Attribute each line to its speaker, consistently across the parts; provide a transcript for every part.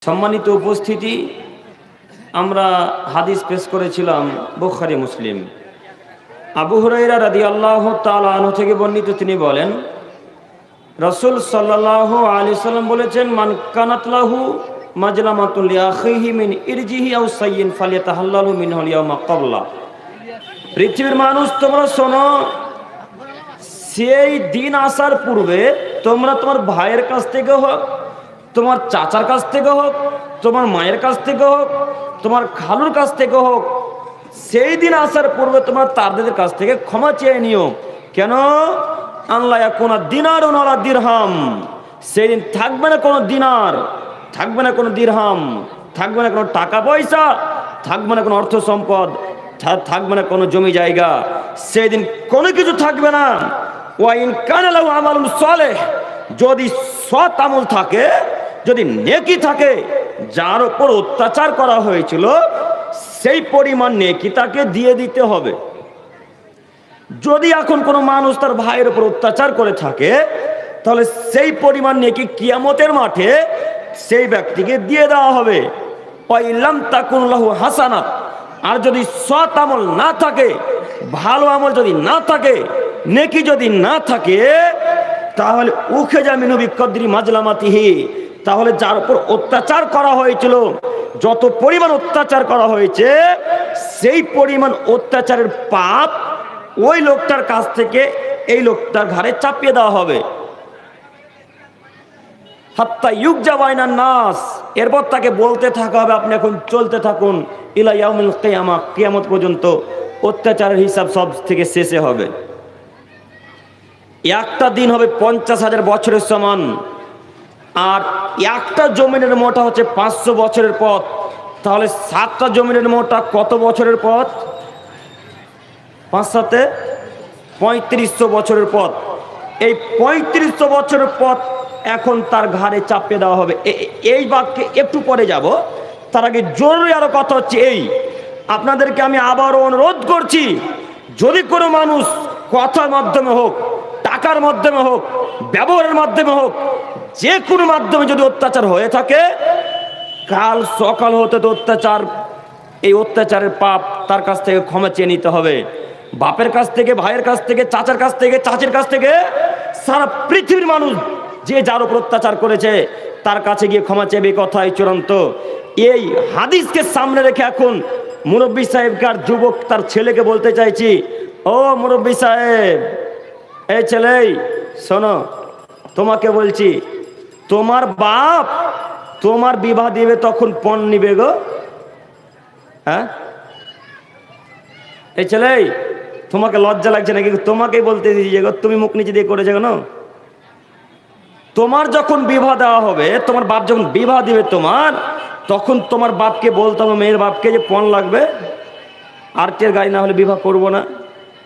Speaker 1: সম্মানিত উপস্থিতি, আমরা হাদিস পেশ করেছিলাম বুখারী মুসলিম। আবু হুরায়রা রাদিয়াল্লাহু তাআলা আনহু থেকে বর্ণিত, তিনি বলেন রাসূল সাল্লাল্লাহু আলাইহি সাল্লাম বলেছেন, মান কানাত লাহু মাজলামাতুন লিআখিহি মিন ইরজিহি আও সাইয়্যিন ফালিয়াতাহাল্লালু মিনহু ইয়াওমা ক্বাবলা। পৃথিবীর মানুষ, তোমরা শোনো, সেই দিন আসার পূর্বে তোমরা তোমার ভাইয়ের কাছ থেকে হোক, তোমার চাচার কাছ থেকে হোক, তোমার মায়ের কাছ থেকে হোক, তোমার খালুর কাছ থেকে হোক, সেই দিন আসার পূর্বে তোমরা তাদের কাছ থেকে ক্ষমা চেয়ে নিও। কেন? আল্লাহ কোনো দিনার ওনারা দিরহাম, সেই দিন থাকবে না কোনো দিনার, থাকবে না কোনো দিরহাম, থাকবে না কোনো টাকা পয়সা, থাকবে না কোনো অর্থ সম্পদ, থাকবে না কোনো জমি জায়গা, সেই দিন কোনো কিছু থাকবে না। ওয়াইন কানা লাহু আমালুন সালেহ, যদি সৎ আমল থাকে, যদি নেকি থাকে, যার উপর অত্যাচার করা হয়েছিল সেই পরিমাণ নেকি তাকে দিয়ে দিতে হবে। যদি এখন কোনো মানুষ তার ভাইয়ের উপর অত্যাচার করে থাকে, তাহলে সেই পরিমাণ নেকি কিয়ামতের মাঠে সেই ব্যক্তিকে দিয়ে দেওয়া হবে। ওয়াইল্লাম তাকুন লাহু হাসানাত, আর যদি সৎ আমল না থাকে, ভালো আমল যদি না থাকে, নেকি যদি না থাকে, তাহলে উখিযা মিনহু বিকদরি মাজলামাতিহি, তাহলে যার উপর অত্যাচার করা হয়েছিল, যত পরিমাণ অত্যাচার করা হয়েছে, সেই পরিমাণ অত্যাচারের পাপ ওই লোকটার কাছ থেকে এই লোকটার ঘাড়ে চাপিয়ে দেওয়া হবে। হাত্তা ইউকজা বাইনান নাস, এরপর তাকে বলতে থাকা হবে, আপনি এখন চলতে থাকুন, ইলা ইয়াউমিল কিয়ামা, কিয়ামত পর্যন্ত অত্যাচারের হিসাব সব থেকে শেষে হবে। একটা দিন হবে 50,000 বছরের সমান, আর একটা জমিনের মোটা হচ্ছে 500 বছরের পথ। তাহলে 7টা জমিনের মোটা কত বছরের পথ? 5 সাথে 3500 বছরের পথ। এই 3500 বছরের পথ এখন তার ঘাড়ে চাপিয়ে দেওয়া হবে। এই বাক্যে একটু পরে যাব, তার আগে জরুরি আরো কথা হচ্ছে এই, আপনাদেরকে আমি আবারও অনুরোধ করছি, যদি কোনো মানুষ কথার মাধ্যমে হোক, টাকার মাধ্যমে হোক, ব্যবহারের মাধ্যমে হোক, যে কোনো মাধ্যমে যদি অত্যাচার হয়ে থাকে, কাল সকাল হতে তো অত্যাচার, এই অত্যাচারের পাপ তার কাছ থেকে ক্ষমা চেয়ে নিতে হবে। বাপের কাছ থেকে, ভাইয়ের কাছ থেকে, চাচার কাছ থেকে, চাচির কাছ থেকে, সারা পৃথিবীর মানুষ যে যার উপর অত্যাচার করেছে তার কাছে গিয়ে ক্ষমা চেয়ে, কথাই চূড়ান্ত। এই হাদিসকে সামনে রেখে এখন মুরব্বী সাহেবকে আর যুবক তার ছেলেকে বলতে চাইছি, ও মুরব্বী সাহেব, এই ছেলে শোনো, তোমাকে বলছি, তোমার বাপ তোমার বিবাহ দিবে তখন পণ নিবে গো। হ্যাঁ, এই ছেলে, তোমাকে লজ্জা লাগছে নাকি? তোমাকেই বলতে দিয়েছে গো, তুমি মুখ নিচে দিয়ে করেছে কেন? তোমার যখন বিবাহ দেওয়া হবে, তোমার বাপ যখন বিবাহ দিবে তোমার, তখন তোমার বাপকে বলতে হবে, মেয়ের বাপকে, যে পণ লাগবে, আর্টের গাড়ি না হলে বিবাহ করব না,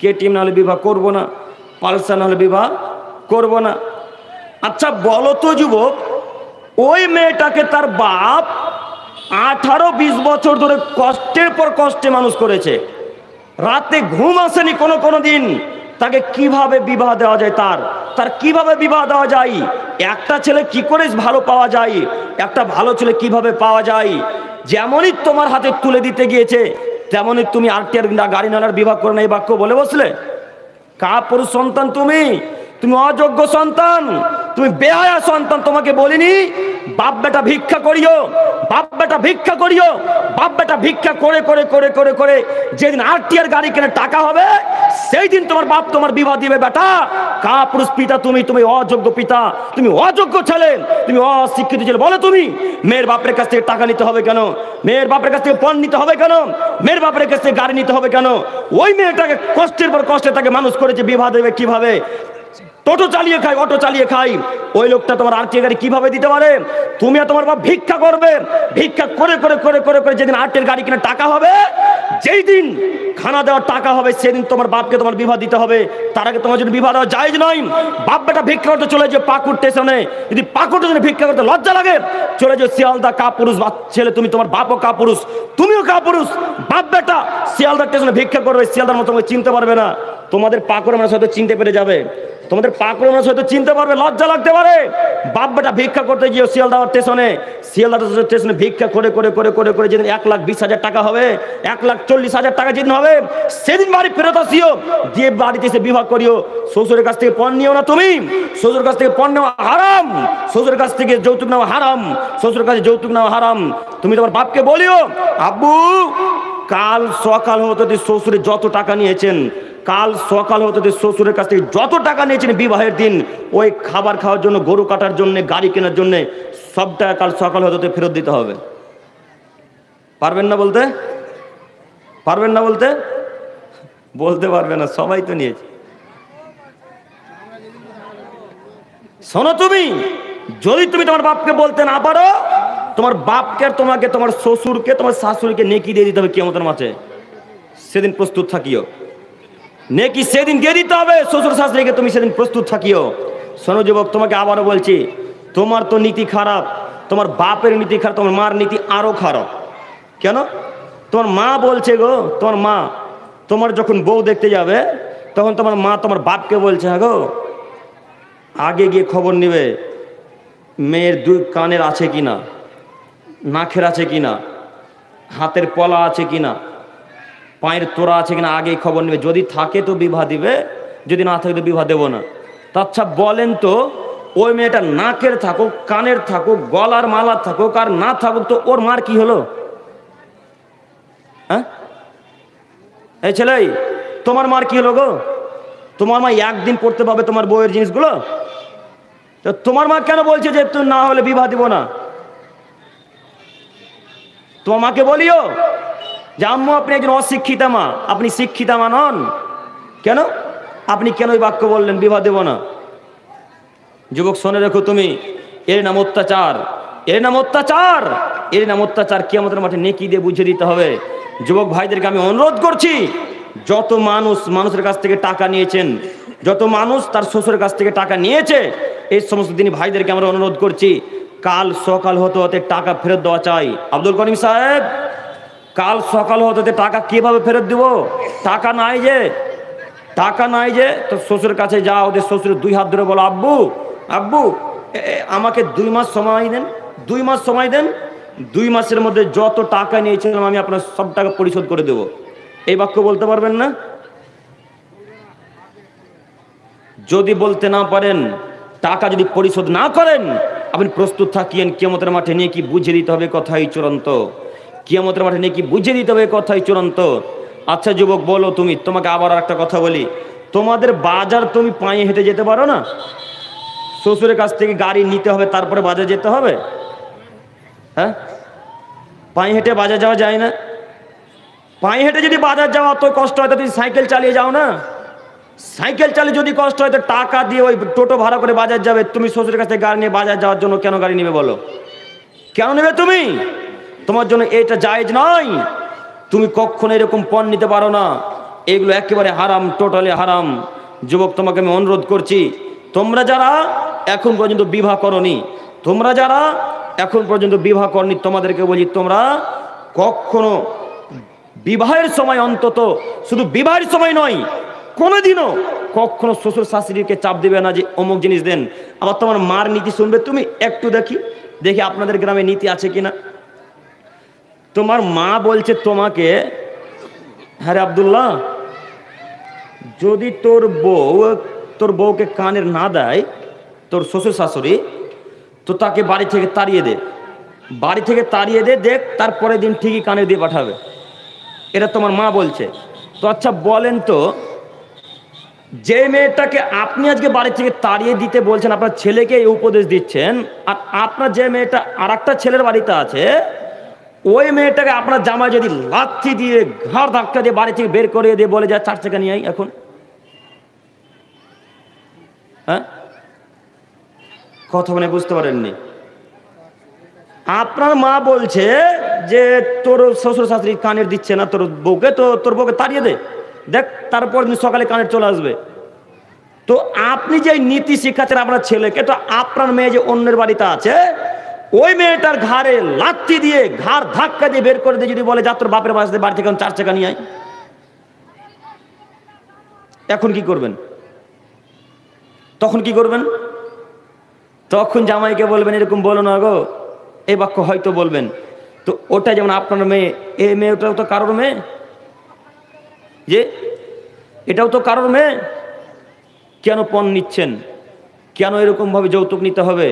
Speaker 1: কেটিএম না হলে বিবাহ করব না, পালসার না হলে বিবাহ করব না। আচ্ছা বলো তো যুবক, ওই মেয়েটাকে তার বাপ 18-20 বছর ধরে কষ্টের পর কষ্টে মানুষ করেছে, রাতে ঘুম আসেনি কোনো দিন, তাকে কিভাবে বিবাহ দেওয়া যায়? তার কিভাবে বিবাহ দেওয়া যায়? একটা ছেলে কি করে ভালো পাওয়া যায়? একটা ভালো ছেলে কিভাবে পাওয়া যায়? যেমনই তোমার হাতে তুলে দিতে গিয়েছে, তেমনই তুমি আর্টিয়ার গাড়ি নালার বিবাহ করে না, এই বাক্য বলে বসলে। কাপুরুষ সন্তান তুমি, তুমি অযোগ্য সন্তান, তুমি বেহায়া সন্তান। তোমাকে বলিনি বাপ বেটা ভিক্ষা করিও, বাপ বেটা ভিক্ষা করিও, বাপ বেটা ভিক্ষা করে করে করে করে করে যেদিন আরটিআর গাড়ি কেনার টাকা হবে, সেই দিন তোমার বাপ তোমার বিবাহ দিবে। বেটা কাপুরুষ পিতা তুমি, তুমি অযোগ্য পিতা, তুমি অযোগ্য ছেলে, তুমি অশিক্ষিত ছেলে। বলো তুমি মেয়ের বাপের কাছ থেকে টাকা নিতে হবে কেন? মেয়ের বাপের কাছ থেকে পণ নিতে হবে কেন? মেয়ের বাপের কাছ থেকে গাড়ি নিতে হবে কেন? ওই মেয়েটাকে কষ্টের পর কষ্টে তাকে মানুষ করেছে, বিবাহ দেবে কিভাবে? টোটো চালিয়ে খাই, অটো চালিয়ে খাই, ওই লোকটা তোমার আর্টিআর গাড়ি কিভাবে দিতে পারে? তুমি আর তোমার বাপ ভিক্ষা করবে, ভিক্ষা করে করে করে করে করে যেদিন আর্টিআর গাড়ি কেনার টাকা হবে, যেই দিন খানা দেওয়ার টাকা হবে, সেদিন তোমার বাপকে তোমার বিবাহ দিতে হবে। তার আগে তোমার যদি বিবাহ দেওয়া জায়েজ নয়। বাপ বেটা ভিক্ষা করতে চলে যে পাকুড় স্টেশনে, যদি পাকুড় স্টেশনে ভিক্ষা করতে লজ্জা লাগে, চলে যে শিয়ালদা। কাপুরুষ ছেলে তুমি, তোমার বাপও কাপুরুষ, তুমিও কাপুরুষ। বাপ বেটা শিয়ালদা স্টেশনে ভিক্ষা করবে, শিয়ালদার মতো চিনতে পারবে না। তোমাদের পাকড় মানুষ হয়তো চিনতে পেরে যাবে, তোমাদের পাকড় মানুষ হয়তো চিনতে পারবে, লজ্জা লাগতে পারে। বাপ বেটা ভিক্ষা করতে গিয়ে শিয়ালদা স্টেশনে ভিক্ষা করে করে করে করে করে যেদিন 1,20,000 টাকা হবে, 1,40,000 টাকা যেদিন হবে, সেদিন বাড়ি ফেরত আসিও, দিয়ে বাড়িতে এসে বিবাহ করিও। শ্বশুরের কাছ থেকে পণ নিও না তুমি, শ্বশুরের কাছ থেকে পণ নেওয়া হারাম, শ্বশুরের কাছ থেকে যৌতুক নেওয়া হারাম, শ্বশুরের কাছে যৌতুক নেওয়া হারাম। তুমি তোমার বাপকে বলিও, আব্বু কাল সকাল হতে শ্বশুরে যত টাকা নিয়েছেন, কাল সকাল হতে শ্বশুরের কাছ থেকে যত টাকা নিয়েছেন বিবাহের দিন, ওই খাবার খাওয়ার জন্য, গরু কাটার জন্য, গাড়ি কেনার জন্য, সব টাকা কাল সকাল হতে ফেরত দিতে হবে। পারবেন না বলতে? পারবেন না বলতে? বলতে পারবে না, সবাই তো নিয়েছে। শোনো, তুমি যদি তুমি তোমার বাপকে বলতে না পারো, তোমার বাপকে, তোমাকে, তোমার শ্বশুরকে, তোমার শাশুড়িকে নেকি দিয়ে দিতে হবে কিয়ামতের মাঠে। সেদিন প্রস্তুত থাকিও, নেকি সেদিন দিয়ে দিতে হবে শ্বশুর শাশুড়িকে, তুমি সেদিন প্রস্তুত থাকিও। শোনো যুবক, তোমাকে আবারও বলছি, তোমার তো নীতি খারাপ, তোমার বাপের নীতি খারাপ, তোমার মার নীতি আরো খারাপ। কেন? তোমার মা বলছে গো, তোমার মা তোমার যখন বউ দেখতে যাবে, তখন তোমার মা তোমার বাপকে বলছে, হ্যাঁ গো আগে গিয়ে খবর নিবে মেয়ের দুই কানের আছে কিনা, নাকের আছে কিনা, হাতের পলা আছে কিনা, পায়ের তোড়া আছে কিনা, আগেই খবর নেবে। যদি থাকে তো বিবাহ দিবে, যদি না থাকে তো বিবাহ দেবো না। তা আচ্ছা বলেন তো, ওই মেয়েটা নাকের থাকুক, কানের থাকুক, গলার মালা থাকুক আর না থাকুক, তো ওর মার কি হলো? হ্যাঁ এই ছেলে, তোমার মার কি হলো গো? তোমার মা একদিন পড়তে পাবে তোমার বউয়ের জিনিসগুলো? তো তোমার মা কেন বলছে যে তুই না হলে বিবাহ দিব না? তোমার মাকে বলিও যে আম্মু আপনি একজন অশিক্ষিতা মা, আপনি শিক্ষিতা মা নন। কেন? আপনি কেন ওই বাক্য বললেন বিবাহ দেব না? যুবক শোনে রেখো, তুমি এর নাম অত্যাচার, এর নাম অত্যাচার, এর নাম অত্যাচার। কিয়ামতের মাঠে নেকি দিয়ে বুঝিয়ে দিতে হবে। যুবক ভাইদেরকে আমি অনুরোধ করছি, যত মানুষের কাছ থেকে টাকা নিয়েছেন, যত মানুষ তার শ্বশুরের কাছ থেকে টাকা নিয়েছে, এই সমস্ত দিনই ভাইদেরকে আমরা অনুরোধ করছি, কাল সকাল হতে হতে টাকা ফেরত দেওয়া চাই। আব্দুল করিম সাহেব, কাল সকাল হতে টাকা কিভাবে ফেরত দিব? টাকা নাই যে, টাকা নাই যে, তো শ্বশুরের কাছে যাও, ওদের শ্বশুরের 2 হাত ধরে বলো, আব্বু আব্বু আমাকে 2 মাস সময় দেন, 2 মাস সময় দেন, 2 মাসের মধ্যে যত টাকা নিয়েছিলাম আমি আপনার সব টাকা পরিশোধ করে দেব। এই বাক্য বলতে পারবেন না? যদি বলতে না পারেন, টাকা যদি পরিশোধ না করেন, আপনি প্রস্তুত থাকিয়েন কিয়ামতের মাঠে নিয়ে কি বুঝিয়ে দিতে হবে, কথাই চূড়ান্ত। কিয়ামতের মাঠে নিয়ে কি বুঝিয়ে দিতে হবে, কথাই চূড়ান্ত। আচ্ছা যুবক বলো, তুমি, তোমাকে আবার একটা কথা বলি, তোমাদের বাজার তুমি পায়ে হেঁটে যেতে পারো না? শ্বশুরের কাছ থেকে গাড়ি নিতে হবে, তারপরে বাজার যেতে হবে? হ্যাঁ, পায়ে হেঁটে বাজার যাওয়া যায় না? পায়ে হেঁটে যদি বাজার যাওয়া অত কষ্ট হয়, তো তুমি সাইকেল চালিয়ে যাও না? সাইকেল চালিয়ে যদি কষ্ট হয়, তো টাকা দিয়ে ওই টোটো ভাড়া করে বাজার যাবে। তুমি শ্বশুরের কাছ থেকে গাড়ি নিয়ে বাজার যাওয়ার জন্য কেন গাড়ি নেবে বলো? কেন নেবে তুমি? তোমার জন্য এটা জায়েজ নয়। তুমি কখনো এরকম পণ নিতে পারো না, এগুলো একেবারে হারাম, টোটালি হারাম। যুবক তোমাকে আমি অনুরোধ করছি, তোমরা যারা এখন পর্যন্ত বিবাহ করনি, তোমরা যারা এখন পর্যন্ত বিবাহ করনি, তোমাদেরকে বলি, তোমরা কখনো বিবাহের সময়, অন্তত শুধু বিবাহের সময় নয়, কোনোদিনও কখনো শ্বশুর শাশুড়িকে চাপ দিবে না যে অমুক জিনিস দেন। আবার তোমার মার নীতি শুনবে তুমি, একটু দেখি আপনাদের গ্রামে নীতি আছে কিনা। তোমার মা বলছে তোমাকে, হ্যাঁ রে আব্দুল্লাহ, যদি তোর বউকে কানের না দেয় তোর শ্বশুর শাশুড়ি, তো তাকে বাড়ি থেকে তাড়িয়ে দে, বাড়ি থেকে তাড়িয়ে দে, দেখ তারপরে দিন ঠিকই কানে দিয়ে পাঠাবে। এটা তোমার মা বলছে। তো আচ্ছা বলেন তো, যে মেয়েটাকে আপনি আজকে বাড়ি থেকে তাড়িয়ে দিতে বলছেন, আপনার ছেলেকে এই উপদেশ দিচ্ছেন, আর আপনার যে মেয়েটা আর একটা ছেলের বাড়িতে আছে, ওই মেয়েটাকে আপনার জামাই যদি লাথি দিয়ে, ঘাড় ধাক্কা দিয়ে বাড়ি থেকে বের করে দিয়ে বলে যায় 4 চাকা নিয়ে আই এখন, হ্যাঁ? কথা মানে বুঝতে পারেননি? আপনার মা বলছে যে তোর শ্বশুর শাশুড়ি কানের দিচ্ছে না তোর বউকে, তো তোর বউকে তাড়িয়ে দে, দেখ তারপর সকালে কানের চলে আসবে। তো আপনি যে নীতি শিক্ষাচ্ছেন আপনার ছেলেকে, তো আপনার মেয়ে যে অন্যের বাড়িতে আছে, ওই মেয়েটার ঘাড়ে লাথি দিয়ে, ঘাড় ধাক্কা দিয়ে বের করে দিয়ে যদি বলে যা তোর বাপের বাড়ি থেকে 4 চাকা নিয়ে আয়, এখন কি করবেন? তখন কি করবেন? তখন জামাইকে বলবেন এরকম বলো না গো, এই বাক্য হয়তো বলবেন। তো ওটা যেমন আপনার মেয়ে, এই মেয়েটাও তো কারোর মেয়ে, যে এটাও তো কারোর মেয়ে। কেন পণ নিচ্ছেন? কেন এরকমভাবে যৌতুক নিতে হবে?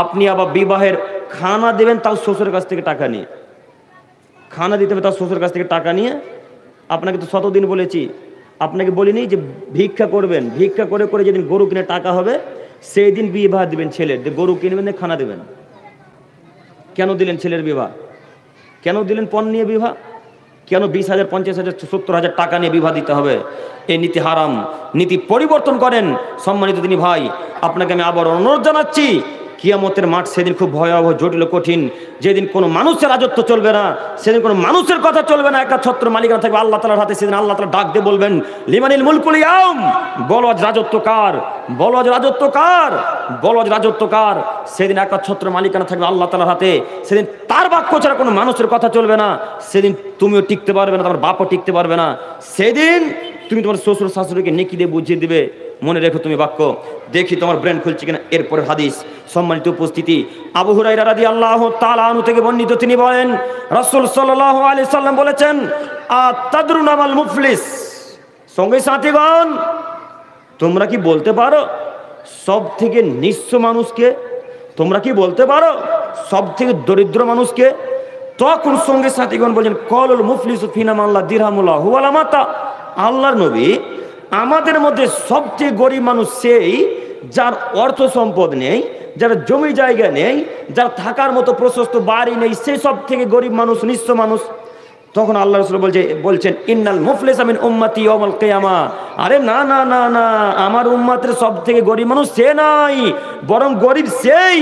Speaker 1: আপনি আবার বিবাহের খানা দেবেন তাও শ্বশুরের কাছ থেকে টাকা নিয়ে, খানা দিতে হবে তাও শ্বশুরের কাছ থেকে টাকা নিয়ে। আপনাকে তো শতদিন বলেছি, আপনাকে বলিনি যে ভিক্ষা করবেন, ভিক্ষা করে করে যেদিন গরু কিনে টাকা হবে সেই দিন বিবাহ দিবেন ছেলের, গরু কিনবেন, খানা দেবেন। কেন দিলেন ছেলের বিবাহ? কেন দিলেন পণ নিয়ে বিবাহ? কেন 20,000, 50,000, 70,000 টাকা নিয়ে বিবাহ দিতে হবে? এই নীতি হারাম, নীতি পরিবর্তন করেন। সম্মানিত তিনি ভাই, আপনাকে আমি আবার অনুরোধ জানাচ্ছি, কিয়ামতের মাঠ সেদিন খুব ভয়াবহ, জটিল, কঠিন। যেদিন কোনো মানুষের রাজত্ব চলবে না, সেদিন কোনো মানুষের কথা চলবে না, একটা ছত্র মালিকানা থাকবে আল্লাহ তাআলার হাতে। সেদিন আল্লাহ তাআলা ডাক দিয়ে বলবেন, লিমানিল মুলকুল ইয়াউম, বলো আজ রাজত্ব কার, বলো আজ রাজত্ব কার, বলো আজ রাজত্ব কার। সেদিন একটা ছত্র মালিকানা থাকবে আল্লাহ তাআলার হাতে। সেদিন তার বাক্য ছাড়া কোনো মানুষের কথা চলবে না। সেদিন তুমিও টিকতে পারবে না, তোমার বাপও টিকতে পারবে না। সেদিন তুমি তোমার শ্বশুর শাশুড়িকে নেকি দিয়ে বুঝিয়ে দিবে। মনে রেখো তুমি বাক্য। দেখি তোমার ব্রেন খুলছে কিনা। এরপরে হাদিস। সম্মানিত উপস্থিতি, আবু হুরায়রা রাদিয়াল্লাহু তাআলা আনহু থেকে বর্ণিত, তিনি বলেন রাসূল সাল্লাল্লাহু আলাইহি সাল্লাম বলেছেন, আতাদরুনা মাল মুফলিস, সঙ্গে সাথীগণ তোমরা কি বলতে পারো সব থেকে নিঃস্ব মানুষকে? তোমরা কি বলতে পারো সব থেকে দরিদ্র মানুষকে? তখন সঙ্গে সাথীগণ বলেন, কলুল মুফলিসু ফিনা মান লা দিরহামু লাহু ওয়ালা মাতা। আল্লাহর নবী, আমাদের মধ্যে সবচেয়ে গরিব মানুষ সেই যার অর্থ সম্পদ নেই, যার জমি জায়গা নেই, যার থাকার মতো প্রশস্ত বাড়ি নেই, সেই সব থেকে গরিব মানুষ, নিঃস্ব মানুষ। তখন আল্লাহ রাসূল বলছেন, ইন্নাল মুফলিসা মিন উম্মতি ইয়াউমাল কিয়ামা। আরে না না না না, আমার উম্মতের সব থেকে গরিব মানুষ সে নাই, বরং গরিব সেই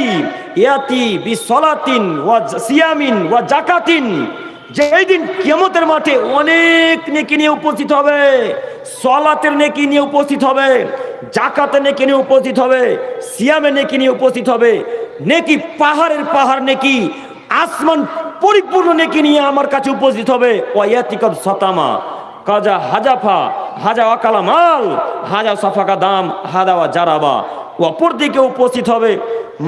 Speaker 1: ইয়াতি বিসলাতিন ওয়া সিয়ামিন ওয়া যাকাতিন, যেই দিন কিয়ামতের মাঠে অনেক নেকি নিয়ে উপস্থিত হবে, সলাতের নেকি নিয়ে উপস্থিত হবে, যাকাতের নেকি নিয়ে উপস্থিত হবে, সিয়ামের নেকি নিয়ে উপস্থিত হবে। নেকি পাহাড়ের পাহাড় নেকি, আসমান পরিপূর্ণ নেকি নিয়ে আমার কাছে উপস্থিত হবে। ওয়ায়াতিকাব সাতামা কাজা হাজাফা হাজা ওয়াকালা মাল হাজা সাফাকা দাম হাদা ওয়া জারাবা। অপর দিকে উপস্থিত হবে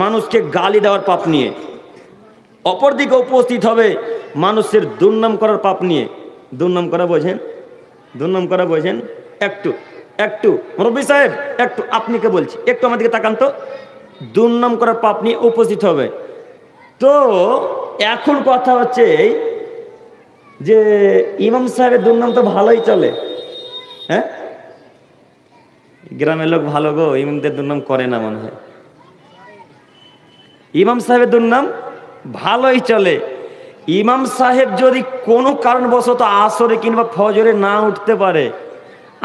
Speaker 1: মানুষকে গালি দেওয়ার পাপ নিয়ে, অপর দিকে উপস্থিত হবে মানুষের দুর্নাম করার পাপ নিয়ে। দুর্নাম করা বোঝেন? দুর্নাম করা বোঝেন? একটু একটু মুরব্বী সাহেব, একটু আপনাকে বলছি, একটু আমার দিকে তাকান তো। দুর্নাম করার পাপ নিয়ে উপস্থিত হবে। তো এখন কথা হচ্ছে যে ইমাম সাহেবের দুর্নাম তো ভালোই চলে, হ্যাঁ? গ্রামের লোক ভালো গো, ইমামদের দুর্নাম করে না মনে হয়। ইমাম সাহেবের দুর্নাম ভালোই চলে। ইমাম সাহেব যদি কোনো কারণবশত আসরে কিংবা ফজরে না উঠতে পারে,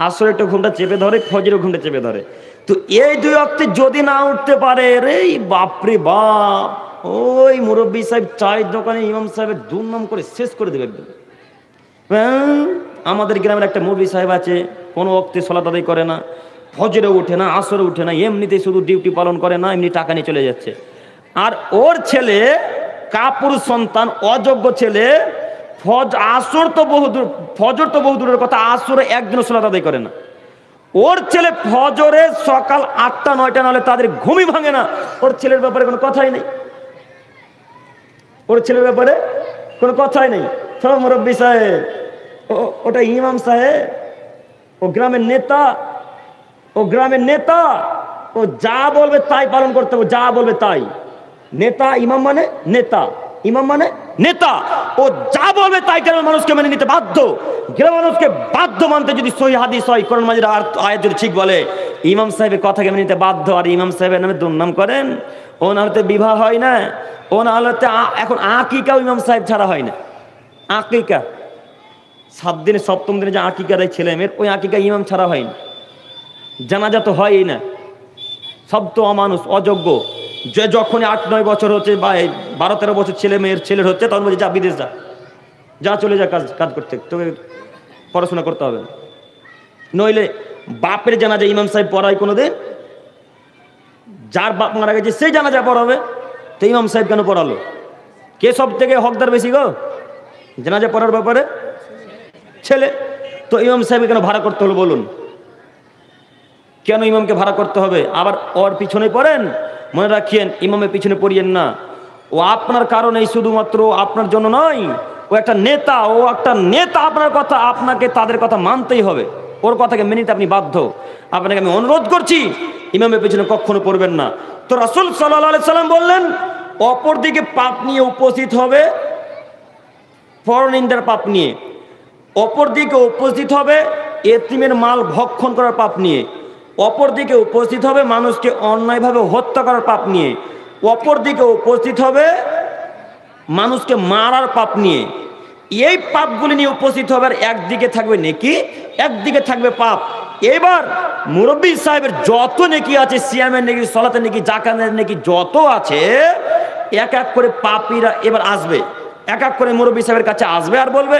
Speaker 1: আসরে একটু ঘুমটা চেপে ধরে, ফজরে ঘুমটা চেপে ধরে, তো এই দুই ওয়াক্তে যদি না উঠতে পারে, রে বাপরে বাপ, ওই মুরব্বী সাহেব চায়ের দোকানে ইমাম সাহেবের দুর্নাম করে শেষ করে দেবে একদম। আমাদের গ্রামের একটা মুরব্বী সাহেব আছে, কোনো ওয়াক্তে সালাত আদায় করে না, ফজরে উঠে না, আসরে উঠে না, এমনিতেই শুধু ডিউটি পালন করে না, এমনি টাকা নিয়ে চলে যাচ্ছে। আর ওর ছেলে কাপুরুষ সন্তান, অযোগ্য ছেলে, আসর তো বহুদূর, ফজর তো বহুদূরের কথা, আসরে একদিনও সালাত আদায় করে না। ওর ছেলে ফজরে সকাল 8টা 9টা নাহলে তাদের ঘুমই ভাঙে না। ওর ছেলের ব্যাপারে কোনো কথাই নেই, ওর ছেলের ব্যাপারে কোনো কথাই নেই। সব মুরব্বী সাহেব, ওটা ইমাম সাহেব, ও গ্রামের নেতা, ও গ্রামের নেতা, ও যা বলবে তাই পালন করতে হবে, যা বলবে তাই। নেতা, ইমাম মানে নেতা, ইমাম মানে নেতা, ও যা বলবে তাই গ্রামের মানুষকে মেনে নিতে বাধ্য। গ্রামের মানুষকে বাধ্য মানতে যদি সহিহ হাদিস হয়, কোরআন মাজিদের আয়াত যদি ঠিক বলে, ইমাম সাহেবের কথাকে মেনে নিতে বাধ্য। আর ইমাম সাহেবের নামে দুর্নাম করেন, ও না হলে বিবাহ হয় না, ও না হলে এখন আকিকাও ইমাম সাহেব ছাড়া হয় না। আকিকা 7 দিনে 7ম দিনে যে আকিকা দেয় ছেলে মেয়ের, ওই আকিকা ইমাম ছাড়া হয় না। জানাজা তো হয়ই না, সব তো অমানুষ, অযোগ্য। যে যখনই 8-9 বছর হচ্ছে বা 12-13 বছর ছেলের হচ্ছে, তখন বলছে যা বিদেশ যা, যা চলে যা কাজ করতে, তোকে পড়াশোনা করতে হবে। নইলে বাপের জানাজা ইমাম সাহেব পড়ায় কোনোদিন? যার বাপ মারা গেছে সেই জানাজা পড়াবে, তো ইমাম সাহেব কেন পড়ালো? কে সব থেকে হকদার বেশি গো জানাজা পড়ার ব্যাপারে? ছেলে। তো ইমাম সাহেব কেন ভাড়া করতে হলো বলুন? কেন ইমামকে ভাড়া করতে হবে? আবার ওর পিছনে পড়েন, মনে রাখিয়েন ইমামের পিছনে পড়িয়েন না। ও আপনার কারণেই, শুধুমাত্র আপনার জন্য নয়, ও একটা নেতা, আপনার কথা, আপনাকে তাদের কথা মানতেই হবে, ওর কথাকে মেনে নিতে আপনি বাধ্য। আপনাকে আমি অনুরোধ করছি ইমামের পেছনে কখনো পড়বেন না। তো রাসূল সাল্লাল্লাহু আলাইহি সাল্লাম বললেন, অপর দিকে পাপ নিয়ে উপস্থিত হবে, পরনিন্দার পাপ নিয়ে। অপর দিকে উপস্থিত হবে এতিমের মাল ভক্ষণ করার পাপ নিয়ে। অপর দিকে উপস্থিত হবে মানুষকে অন্যায়ভাবে হত্যা করার পাপ নিয়ে। অপর দিকে উপস্থিত হবে মানুষকে মারার পাপ নিয়ে। এই পাপগুলি নিয়ে উপস্থিত হবে। আর একদিকে থাকবে নেকি, একদিকে থাকবে পাপ। এবার মুরব্বী সাহেবের যত নেকি আছে, সিয়ামের নেকি, সলাতের নেকি, জাকাতের নেকি যত আছে, এক এক করে পাপীরা এবার আসবে, এক এক করে মুরব্বী সাহেবের কাছে আসবে আর বলবে,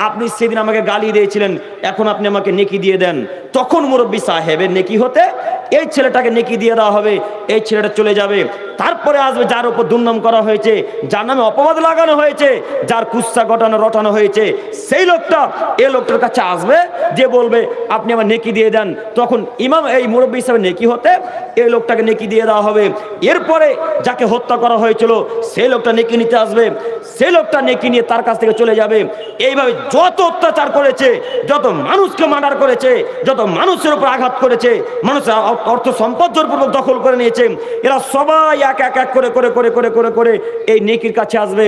Speaker 1: আপনি সেদিন আমাকে গালি দিয়েছিলেন, এখন আপনি আমাকে নেকি দিয়ে দেন। তখন মুরব্বী সাহেবের নেকি হতে এই ছেলেটাকে নেকি দিয়ে দেওয়া হবে, এই ছেলেটা চলে যাবে। তারপরে আসবে যার উপর দুর্নাম করা হয়েছে, যার নামে অপবাদ লাগানো হয়েছে, যার কুৎসা রটানো হয়েছে, সেই লোকটা এই লোকটার কাছে আসবে, যে বলবে আপনি আমার নেকি দিয়ে দেন। তখন ইমাম এই মুরব্বী হিসাবে নেকি হতে এই লোকটাকে নেকি দিয়ে দেওয়া হবে। এরপরে যাকে হত্যা করা হয়েছিল সেই লোকটা নেকি নিতে আসবে, সেই লোকটা নেকি নিয়ে তার কাছ থেকে চলে যাবে। এইভাবে যত অত্যাচার করেছে, যত মানুষকে মার্ডার করেছে, যত মানুষের উপর আঘাত করেছে, মানুষের অর্থ সম্পদ জোরপূর্বক দখল করে নিয়েছে, এরা সবাই এক এক এক করে করে করে করে করে করে এই নেকির কাছে আসবে।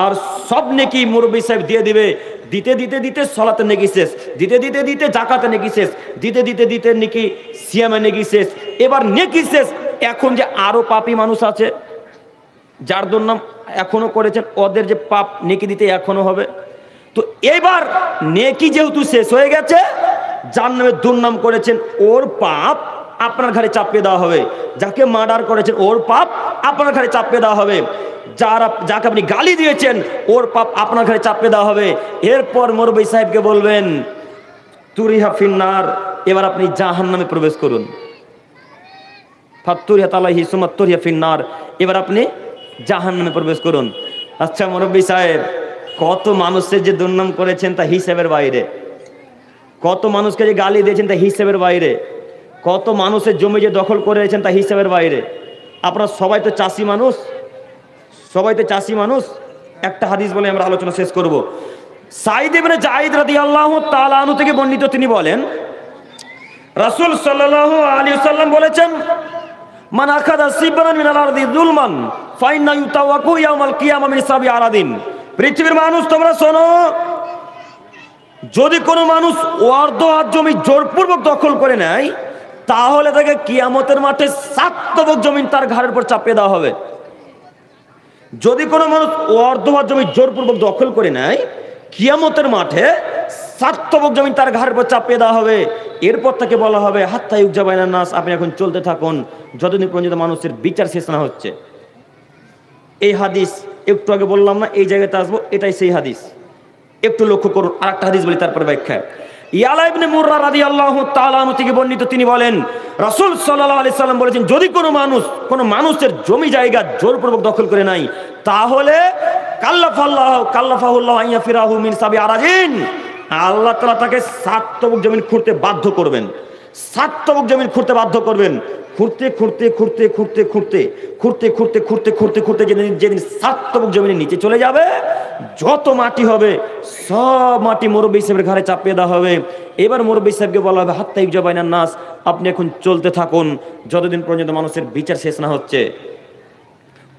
Speaker 1: আর সব নেকি মুরব্বী সাহেব দিয়ে দিবে। দিতে দিতে দিতে সলাতে নেকি শেষ, দিতে দিতে দিতে জাকাতে নেকি শেষ, দিতে দিতে দিতে নেকি সিয়ামে নেকি শেষ। এবার নেকি শেষ। এখন যে আরো পাপী মানুষ আছে যার দুর্নাম এখনো করেছেন, ওদের যে পাপ নেকি দিতে এখনো হবে। তো এবার নেকি যেহেতু শেষ হয়ে গেছে, যার নামে দুর্নাম করেছেন ওর পাপ আপনার ঘাড়ে চাপিয়ে দেওয়া হবে, যাকে মার্ডার করেছেন ওর পাপ আপনার ঘাড়ে চাপিয়ে দেওয়া হবে, যাকে আপনি গালি দিয়েছেন ওর পাপ আপনার ঘাড়ে চাপিয়ে দেওয়া হবে। এরপর মুরব্বী সাহেবকে বলবেন, তুরিহা ফিন্নার, এবার আপনি জাহান্নামে প্রবেশ করুন। ফাতুরিহা তালাহি সুমাত তুরিহা ফিন্নার, এবার আপনি জাহান্নামে প্রবেশ করুন। আচ্ছা মুরব্বী সাহেব, কত মানুষের যে দুর্নাম করেছেন তা হিসেবের বাইরে, কত মানুষকে যে গালি দিয়েছেন তা হিসেবের বাইরে, কত মানুষের জমি যে দখল করেছেন তা হিসেবের বাইরে। আপনারা সবাই তো চাষি মানুষ, সবাই তো চাষি মানুষ। একটা হাদিস বলে আমরা আলোচনা শেষ করব। সাঈদ ইবনে যায়েদ রাদিয়াল্লাহু তাআলা আনহু থেকে বর্ণিত, তিনি বলেন রাসূল সাল্লাল্লাহু আলাইহি ওয়াসাল্লাম বলেছেন, মান আখাযা সিবরান মিনাল আরদি যুলমান ফাইন্না ইউতাওয়াকু ইয়াউমাল কিয়ামা মিন সাবি আরাদিন। পৃথিবীর মানুষ তোমরা শোনো, যদি কোনো মানুষ অর্ধ হাত জমি জোরপূর্বক দখল করে নেয়, তাহলে তাকে কিয়ামতের মাঠে 7 তবক জমিন তার ঘাড়ের উপর চাপিয়ে দেওয়া হবে। যদি কোনো মানুষ অর্ধ হাত জমি জোরপূর্বক দখল করে নেয়, কিয়ামতের মাঠে 7 তবক জমিন তার ঘাড়ের উপর চাপিয়ে দেওয়া হবে। এরপর তাকে বলা হবে, হাত্তা ইউকজা বাইনান নাস, আপনি এখন চলতে থাকুন যতদিন পর্যন্ত মানুষের বিচার শেষ না হচ্ছে। এই হাদিস একটু আগে বললাম না, এই জায়গাতে আসবো, এটাই সেই হাদিস। একটু লক্ষ্য করুন, আরেকটা হাদিস বলি তারপরে ব্যাখ্যা। ইয়ালা ইবনে মুররা রাদিয়াল্লাহু তাআলা আনহু থেকে বর্ণিত, তিনি বলেন রাসূল সাল্লাল্লাহু আলাইহি সাল্লাম বলেছেন, যদি কোনো মানুষের জমি জায়গা জোরপূর্বক দখল করে নাই, তাহলে কাল্লাফাহুল্লাহু আন ইয়াফিরাহু মিন সাবি আরাজিন, আল্লাহ তাআলা তাকে 7 তবক জমিন খুঁড়তে বাধ্য করবেন। 7 তবক জমিন খুঁড়তে বাধ্য করবেন। খুঁড়তে খুঁড়তে খুঁড়তে খুঁড়তে খুঁড়তে খুঁড়তে খুঁড়তে খুঁড়তে খুঁড়তে খুঁড়তে যেদিন 7 তবক জমিনের নিচে চলে যাবে, যত মাটি হবে সব মাটি মুরব্বী সাহেবের ঘাড়ে চাপিয়ে দেওয়া হবে। এবার মুরব্বী সাহেবকে বলা হবে, হাত্তা ইউকজা বাইনান নাস, আপনি এখন চলতে থাকুন যতদিন পর্যন্ত মানুষের বিচার শেষ না হচ্ছে।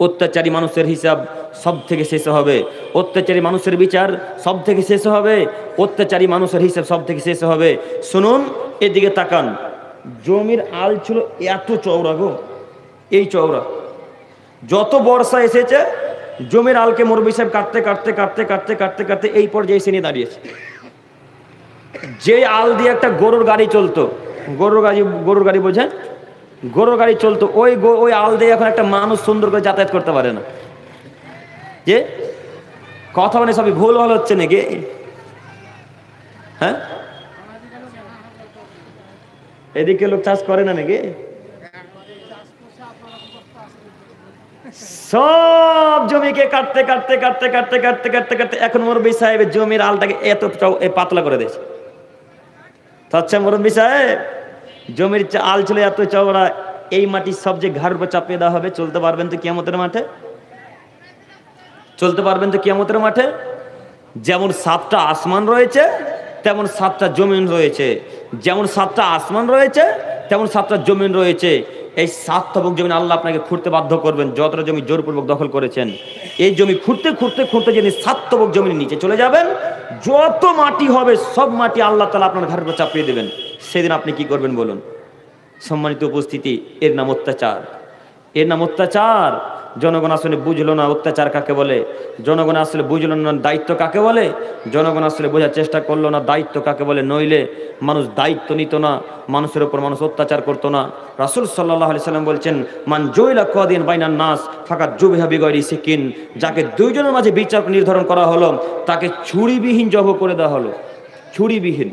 Speaker 1: অত্যাচারী মানুষের হিসাব সব থেকে শেষ হবে, অত্যাচারী মানুষের বিচার সব থেকে শেষ হবে, অত্যাচারী মানুষের হিসাব সব থেকে শেষ হবে। শুনুন, এদিকে তাকান, জমির আল ছিল এত চওড়া গো, এই চওড়া। যত বর্ষা এসেছে জমির আলকে মুরব্বী সাহেব কাটতে কাটতে কাটতে কাটতে কাটতে কাটতে এই পর্যায়ে এসে নিয়ে দাঁড়িয়েছে। যে আল দিয়ে একটা গরুর গাড়ি চলতো, গরুর গাড়ি বোঝেন, গরুর গাড়ি চলতো, ওই আল দিয়ে এখন একটা মানুষ সুন্দর করে যাতায়াত করতে পারে না। যে কথা মানে সবই ভুল ভালো হচ্ছে নাকি? হ্যাঁ, এদিকে লোক চাষ করে না নাকি? সব জমিকে কাটতে কাটতে কাটতে কাটতে কাটতে কাটতে কাটতে এখন মুরব্বী সাহেবের জমির আলটাকে এত পাতলা করে দিয়েছে। আচ্ছা মুরব্বী সাহেব, জমির আল ছিল এত চওড়া, এই মাটি সব যে ঘাড়ের উপর চাপিয়ে দেওয়া হবে, চলতে পারবেন তো কিয়ামতের মাঠে? চলতে পারবেন তো কিয়ামতের মাঠে? যেমন 7টা আসমান রয়েছে তেমন 7টা জমিন রয়েছে, যেমন 7টা আসমান রয়েছে তেমন 7টা জমিন রয়েছে। এই 7 তবক জমিন আল্লাহ আপনাকে খুঁড়তে বাধ্য করবেন। যতটা জমি জোরপূর্বক দখল করেছেন, এই জমি খুঁড়তে খুঁড়তে খুঁড়তে যেদিন 7 তবক জমির নিচে চলে যাবেন, যত মাটি হবে সব মাটি আল্লাহ তাআলা আপনার ঘাড়ের উপর চাপিয়ে দেবেন। সেদিন আপনি কি করবেন বলুন? সম্মানিত উপস্থিতি, এর নাম অত্যাচার, এর নাম অত্যাচার। জনগণ আসলে বুঝলো না অত্যাচার কাকে বলে, জনগণ আসলে বুঝলো না দায়িত্ব কাকে বলে, জনগণ আসলে বোঝার চেষ্টা করলো না দায়িত্ব কাকে বলে। নইলে মানুষ দায়িত্ব নিত না, মানুষের উপর মানুষ অত্যাচার করতো না। রাসূল সাল্লাল্লাহু আলাইহি সাল্লাম বলছেন, মান জুইলা কাদিন বাইনান নাস ফাকাত জুবিহা বিগাইরি সিকিন, যাকে দুইজনের মাঝে বিচার নির্ধারণ করা হলো তাকে ছুরিবিহীন জব করে দেওয়া হলো। ছুরিবিহীন,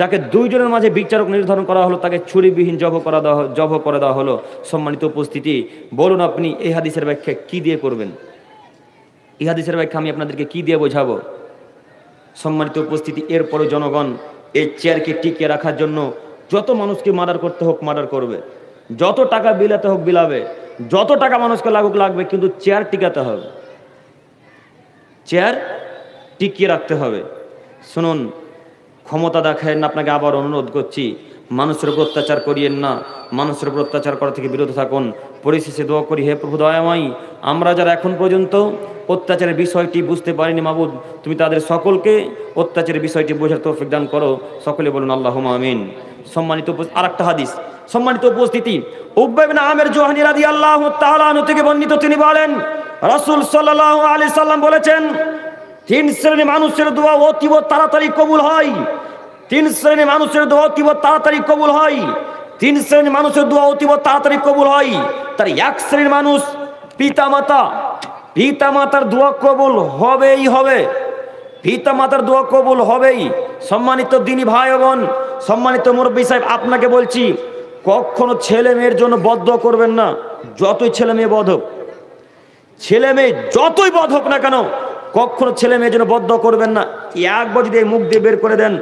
Speaker 1: যাকে দুইজনের মাঝে বিচারক নির্ধারণ করা হলো তাকে ছুরিবিহীন জব করে দেওয়া হলো। সম্মানিত উপস্থিতি, বলুন আপনি এই হাদিসের ব্যাখ্যা কি দিয়ে করবেন? এই হাদিসের ব্যাখ্যা আমি আপনাদেরকে কি দিয়ে বোঝাবো? সম্মানিত উপস্থিতি, এরপরে জনগণ এই চেয়ারকে টিকিয়ে রাখার জন্য যত মানুষকে মার্ডার করতে হোক মার্ডার করবে, যত টাকা বিলাতে হোক বিলাবে, যত টাকা মানুষকে লাগুক লাগবে, কিন্তু চেয়ার টিকাতে হবে, চেয়ার টিকিয়ে রাখতে হবে। শুনুন, ক্ষমতা দেখায় না, আপনাকে আবার অনুরোধ করছি, মানুষের উপর অত্যাচার করিয়েন না, মানুষের উপর অত্যাচার করা থেকে বিরত থাকুন। পরিশেষে দোয়া করি, হে প্রভু দয়াময়, আমরা যারা এখন পর্যন্ত অত্যাচারের বিষয়টি বুঝতে পারিনি মাবুদ, তুমি তাদের সকলকে অত্যাচারের বিষয়টি বোঝার তৌফিক দান করো। সকলে বলুন আল্লাহুম্মা আমিন। সম্মানিত আরেকটা হাদিস, সম্মানিত উপস্থিতি, উকবা ইবনে আমির জুহনি রাদিয়াল্লাহু তাআলা আনহু থেকে বর্ণিত, তিনি বলেন রাসূল সাল্লাল্লাহু আলাইহি সাল্লাম বলেছেন, 3 শ্রেণীর মানুষের দোয়া অতীব তাড়াতাড়ি কবুল হয়। 3 শ্রেণীর মানুষের দোয়া অতীব তাড়াতাড়ি কবুল হয়। 3 শ্রেণীর মানুষের দোয়া অতীব তাড়াতাড়ি কবুল হয়। তার 1 শ্রেণীর মানুষ পিতামাতা, পিতামাতার দোয়া কবুল হবেই হবে, পিতামাতার দোয়া কবুল হবেই। সম্মানিত দিনী ভাই বোন, সম্মানিত মুরব্বী সাহেব, আপনাকে বলছি, কখনো ছেলে মেয়ের জন্য বদদোয়া করবেন না। যতই ছেলে মেয়ে বদ হোক, ছেলে মেয়ে যতই বদ হোক না কেন, কখনো ছেলে মেয়ের জন্য বদদোয়া করবেন না। একবার যদি এই মুখ দিয়ে বের করে দেন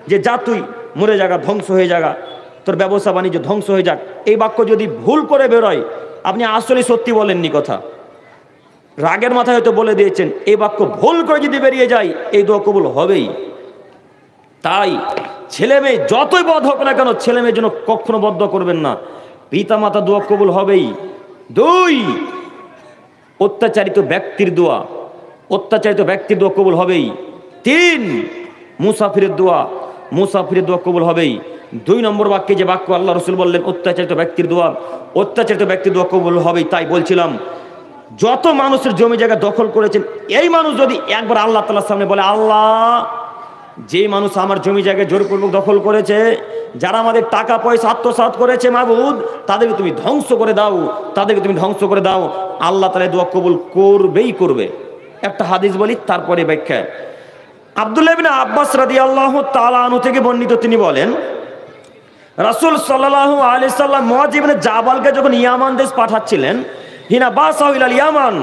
Speaker 1: যে যা তুই মরে জায়গা, ধ্বংস হয়ে জায়গা, তোর ব্যবসা বাণিজ্য ধ্বংস হয়ে যাক, এই বাক্য যদি ভুল করে বেরোয়, আপনি আসলে সত্যি বলেননি কথা, রাগের মাথায় হয়তো বলে দিয়েছেন, এই বাক্য ভুল করে যদি বেরিয়ে যায়, এই দোয়া কবুল হবেই। তাই ছেলে মেয়ে যতই বদ হোক না কেন, ছেলে মেয়ের জন্য কখনো বদদোয়া করবেন না, পিতা মাতা দোয়া কবুল হবেই। 2, অত্যাচারিত ব্যক্তির দোয়া, অত্যাচারিত ব্যক্তির দোয়া কবুল হবেই। 3, মুসাফিরের দোয়া, মুসাফিরের দোয়া কবুল হবেই। 2 নম্বর বাক্যে যে বাক্য আল্লাহ রাসূল বললেন অত্যাচারিত ব্যক্তির দোয়া, অত্যাচারিত ব্যক্তির দোয়া কবুল হবেই। তাই বলছিলাম, যত মানুষের জমি জায়গা দখল করেছেন, এই মানুষ যদি একবার আল্লাহ তাআলার সামনে বলে, আল্লাহ, যে মানুষ আমার জমি জায়গায় জোরপূর্বক দখল করেছে, যারা আমাদের টাকা পয়সা আত্মসাৎ করেছে মাবুদ, তাদেরকে তুমি ধ্বংস করে দাও, তাদেরকে তুমি ধ্বংস করে দাও, আল্লাহ তাআলা দোয়া কবুল করবেই করবে। একটা হাদিস বলি, তারপরে ব্যাখ্যা। আব্দুল্লাহ ইবনে আব্বাস রাদিয়াল্লাহু তাআলা আনহু থেকে বর্ণিত, তিনি বলেন রাসূল সাল্লাল্লাহু আলাইহি সাল্লাম মুআয ইবনে জাবালকে যখন ইয়ামান দেশ পাঠাচ্ছিলেন, হিনা বাসাউ ইলাল ইয়ামান,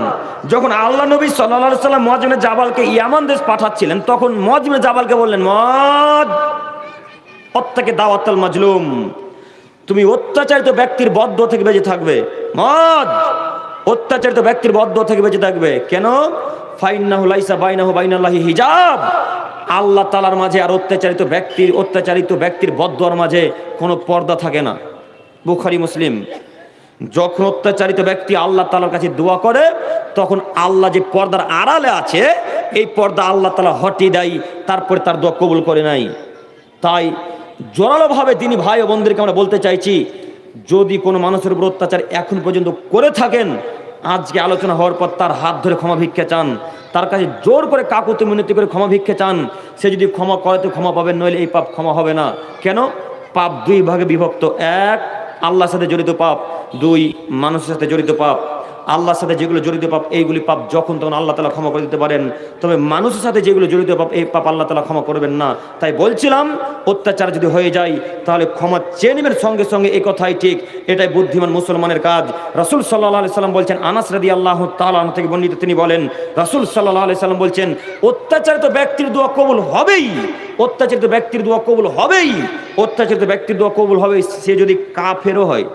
Speaker 1: যখন আল্লাহ নবী সাল্লাল্লাহু আলাইহি সাল্লাম মুআয ইবনে জাবালকে ইয়ামান দেশ পাঠাচ্ছিলেন, তখন মুআয ইবনে জাবালকে বললেন, মুআয, অত্যাকে দাওয়াতুল মাজলুম, তুমি অত্যাচারিত ব্যক্তির বদদোয়া থেকে বেঁচে থাকবে। মুআয, অত্যাচারিত ব্যক্তির বদদোয়া থেকে বেঁচে থাকবে। কেন? ফাইন্নাহু লাইসা বাইনাহু বাইনাল্লাহি হিজাব, আল্লাহ তাআলার মাঝে আর অত্যাচারিত ব্যক্তির বদদোয়ার মাঝে কোনো পর্দা থাকে না। বুখারী মুসলিম। যখন অত্যাচারিত ব্যক্তি আল্লাহ তাআলার কাছে দোয়া করে, তখন আল্লাহ যে পর্দার আড়ালে আছে, এই পর্দা আল্লাহ তাআলা হটিয়ে দেয়, তারপরে তার দোয়া কবুল করে নাই। তাই জোরালোভাবে তিনি ভাই ও বোনদেরকে আমরা বলতে চাইছি, যদি কোনো মানুষের উপর অত্যাচার এখন পর্যন্ত করে থাকেন, আজকে আলোচনা হওয়ার পর তার হাত ধরে ক্ষমা ভিক্ষা চান, তার কাছে জোর করে কাকুতি মিনতি করে ক্ষমা ভিক্ষা চান। সে যদি ক্ষমা করে তো ক্ষমা পাবেন, নইলে এই পাপ ক্ষমা হবে না। কেন? পাপ 2 ভাগে বিভক্ত। 1, আল্লাহর সাথে জড়িত পাপ, 2, মানুষের সাথে জড়িত পাপ। আল্লাহর সাথে যেগুলো জড়িত পাপ এইগুলি পাপ যখন তখন আল্লাহ তাআলা ক্ষমা করে দিতে পারেন, তবে মানুষের সাথে যেগুলো জড়িত পাপ এই পাপ আল্লাহ তাআলা ক্ষমা করবেন না। তাই বলছিলাম অত্যাচার যদি হয়ে যায় তাহলে ক্ষমা চেয়ে নেবেন সঙ্গে সঙ্গে, এই কথাই ঠিক, এটাই বুদ্ধিমান মুসলমানের কাজ। রাসূল সাল্লাল্লাহু আলাইহি সাল্লাম বলছেন, আনাস রাদিয়াল্লাহু তাআলা আনহু থেকে বর্ণিত, তিনি বলেন রাসূল সাল্লাল্লাহু আলাইহি সাল্লাম বলছেন, অত্যাচারিত ব্যক্তির দোয়া কবুল হবেই, অত্যাচারিত ব্যক্তির দোয়া কবুল হবেই, অত্যাচারিত ব্যক্তির দোয়া কবুল হবে, সে যদি কাফেরও হয়,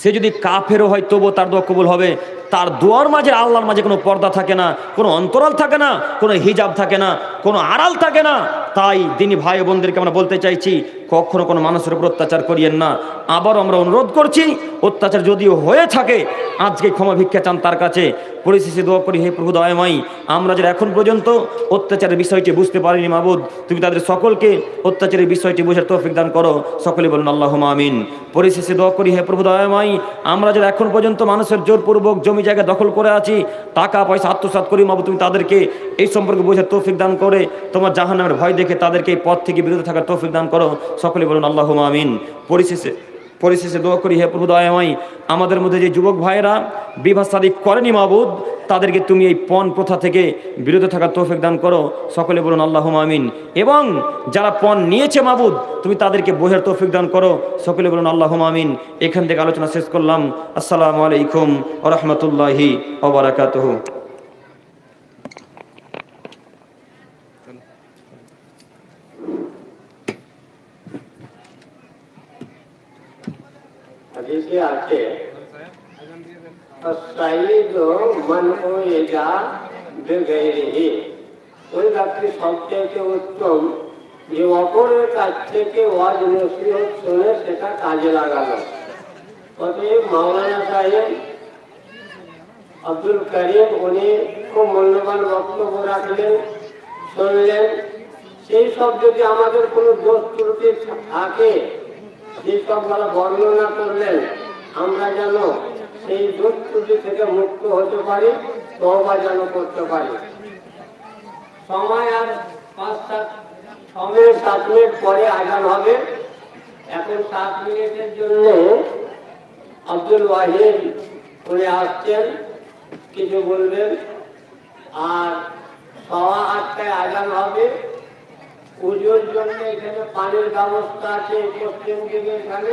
Speaker 1: সে যদি কাফেরও হয় তবুও তার দোয়া কবুল হবে। তার দোয়ার মাঝে আল্লাহর মাঝে কোনো পর্দা থাকে না, কোনো অন্তরাল থাকে না, কোনো হিজাব থাকে না, কোনো আড়াল থাকে না। তাই দিনী ভাই বোনদেরকে আমরা বলতে চাইছি, কখনো কোনো মানুষের উপর অত্যাচার করিয়েন না। আবার আমরা অনুরোধ করছি, অত্যাচার যদিও হয়ে থাকে আজকে ক্ষমা ভিক্ষা চান তার কাছে। পরিশেষে দোয়া করি, হে প্রভু দয়াময়, আমরা যারা এখন পর্যন্ত অত্যাচারের বিষয়টি বুঝতে পারিনি মাবুদ, তুমি তাদের সকলকে অত্যাচারের বিষয়টি বোঝার তৌফিক দান করো, সকলে বলুন আল্লাহুম্মা আমিন। পরিশেষে দোয়া করি, হে প্রভু দয়াময়, আমরা যারা এখন পর্যন্ত মানুষের জোরপূর্বক জমি জায়গা দখল করে আছি, টাকা পয়সা আত্মসাৎ করি মাবুদ, তুমি তাদেরকে এই সম্পর্কে বোঝার তৌফিক দান করে তোমার জাহান্নামের ভয় দেখে তাদেরকে এই পথ থেকে বিরত থাকার তৌফিক দান করো, সকলে বলুন আল্লাহুম্মা আমিন। পরিশেষে দোয়া করি, হে প্রভু দয়াময়, আমাদের মধ্যে যে যুবক ভাইয়েরা বিবাহ শাদী করেনি মাবুদ, তাদেরকে তুমি এই পণ প্রথা থেকে বিরত থাকার তৌফিক দান করো, সকলে বলুন আল্লাহুম্মা আমিন। এবং যারা পণ নিয়েছে মাবুদ, তুমি তাদেরকে বোঝার তৌফিক দান করো, সকলে বলুন আল্লাহুম্মা আমিন। এখান থেকে আলোচনা শেষ করলাম। আসসালামু আলাইকুম ওয়া রাহমাতুল্লাহি ওয়া বারাকাতুহু।
Speaker 2: हदीसे आते अस्साइदु मन हुइजा बिगैरिही, ওই ব্যক্তি সবচেয়ে উত্তম যে অপরের কাছ থেকে ওয়াজ নসিহত শুনে সেটা কাজে লাগালো। অতএব মাওলানা সাহেব আব্দুল করিম উনি খুব মূল্যবান বক্তব্য রাখলেন, শুনলেন। সেই সব যদি আমাদের কোনো দোষ ত্রুটি থাকে, যে সবগুলো বর্ণনা করলেন, আমরা যেন সেই দোষ ত্রুটি থেকে মুক্ত হতে পারি, তওবা যেন করতে পারি। সময় আর 5-7 মিনিট পরে আজান হবে। এখন 7 মিনিটের জন্য আব্দুল ওয়াহিদ উনি আসছেন, কিছু বলবেন। আর 8:15 আজান হবে। উজুর জন্য এখানে পানির ব্যবস্থা আছে, পশ্চিম দিকে এখানে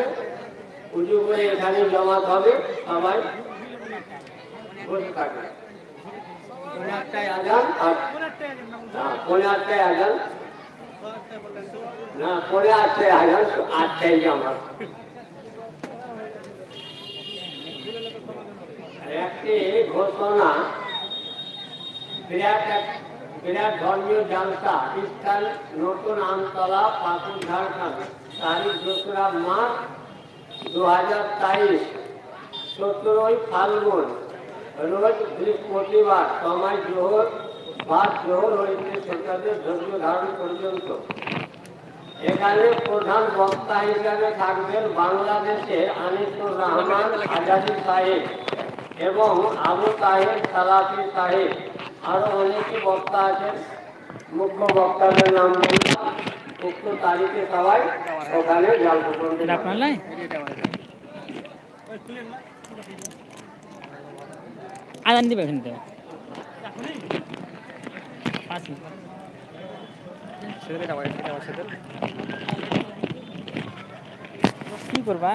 Speaker 2: উজু করে এখানে জমাত হবে, সবাই বসে থাকবে। 8:15 আজান, 8:15 আজান না, 8:15 আজান, 8টায় জমাত। একটি ঘোষণা, বিরাট ধর্মীয় জালসা ইস্তান নতুন আমতলা, পাকুড়, ঝাড়খণ্ড, তারিখ 2রা মার্চ 2023, 17ই ফাল্গুন, রোজ বৃহস্পতিবার, সময় জোহর, বাদ জোহর হইতে সন্ধ্যাদের ধৈর্য ধারণ পর্যন্ত। এখানে প্রধান বক্তা হিসাবে থাকবেন বাংলাদেশের আনিসুর রহমান আজাদি সাহেব এবং আবু তাহের সালাফি সাহেব। আরো অনেকে বক্তা আছেন, মুখ্য বক্তাদের নাম বললাম। উক্ত তারিখে সবাই ওখানে
Speaker 3: আদান দিবে কি করবা?